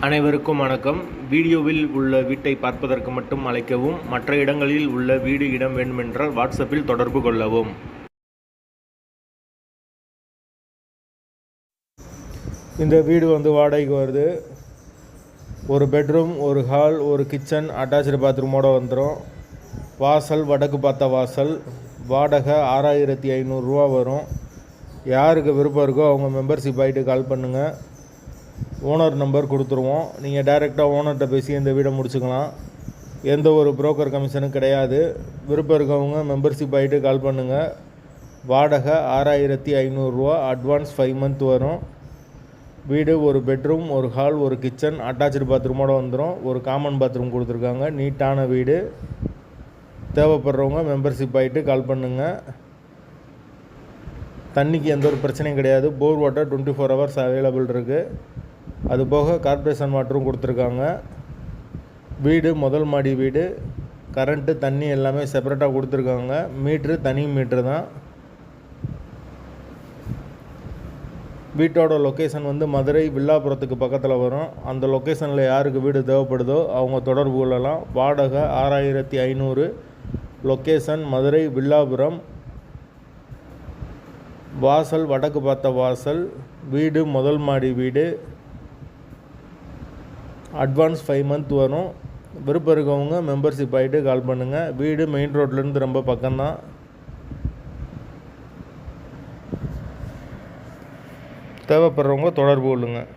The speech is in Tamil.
அனைவருக்கும் வணக்கம். வீடியோவில் உள்ள வீட்டை பார்ப்பதற்கு மட்டும் அழைக்கவும். மற்ற இடங்களில் உள்ள வீடு இடம் வேண்டுமென்றால் வாட்ஸ்அப்பில் தொடர்பு கொள்ளவும். இந்த வீடு வாடகைக்கு வருது. ஒரு பெட்ரூம், ஒரு ஹால், ஒரு கிச்சன், அட்டாச்சு பாத்ரூமோடு வந்துடும். வாசல் வடக்கு பார்த்த வாசல். வாடகை 6500 ரூபா வரும். யாருக்கு விருப்பம் இருக்கோ அவங்க மெம்பர்ஷிப் ஆகிட்டு கால் பண்ணுங்கள். ஓனர் நம்பர் கொடுத்துருவோம். நீங்கள் டைரெக்டாக ஓனர்கிட்ட பேசி இந்த வீடை முடிச்சுக்கலாம். எந்த ஒரு புரோக்கர் கமிஷனும் கிடையாது. விருப்பம் இருக்கவங்க மெம்பர்ஷிப் ஆகிட்டு கால் பண்ணுங்கள். வாடகை 6500 ரூபா. அட்வான்ஸ் 5 மந்த் வரும். வீடு ஒரு பெட்ரூம், ஒரு ஹால், ஒரு கிச்சன், அட்டாச்சு பாத்ரூமோடு வந்துடும். ஒரு காமன் பாத்ரூம் கொடுத்துருக்காங்க. நீட்டான வீடு. தேவைப்படுறவங்க மெம்பர்ஷிப் ஆகிட்டு கால் பண்ணுங்கள். தண்ணிக்கு எந்த ஒரு பிரச்சனையும் கிடையாது. போர் வாட்டர் 24 ஹவர்ஸ் அவைலபிள் இருக்குது. அதுபோக கார்ப்பரேஷன் வாட்டரும் கொடுத்துருக்காங்க. வீடு முதல் மாடி வீடு. கரண்ட்டு தண்ணி எல்லாமே செப்பரேட்டாக கொடுத்துருக்காங்க. மீட்ரு தனி மீட்ரு தான். வீட்டோட லொக்கேஷன் மதுரை வில்லாபுரத்துக்கு பக்கத்தில் வரும். அந்த லொக்கேஷனில் யாருக்கு வீடு தேவைப்படுதோ அவங்க தொடர்பு கொள்ளலாம். வாடகை 6500. லொக்கேஷன் மதுரை வில்லாபுரம். வாசல் வடக்கு பார்த்த வாசல். வீடு முதல் மாடி வீடு. அட்வான்ஸ் 5 மந்த் வரும். விருப்பம் இருக்கவங்க மெம்பர்ஷிப் ஆகிட்டு கால் பண்ணுங்கள். வீடு மெயின் ரோட்லேருந்து ரொம்ப பக்கம்தான். தேவைப்படுறவங்க தொடர்பு கொள்ளுங்கள்.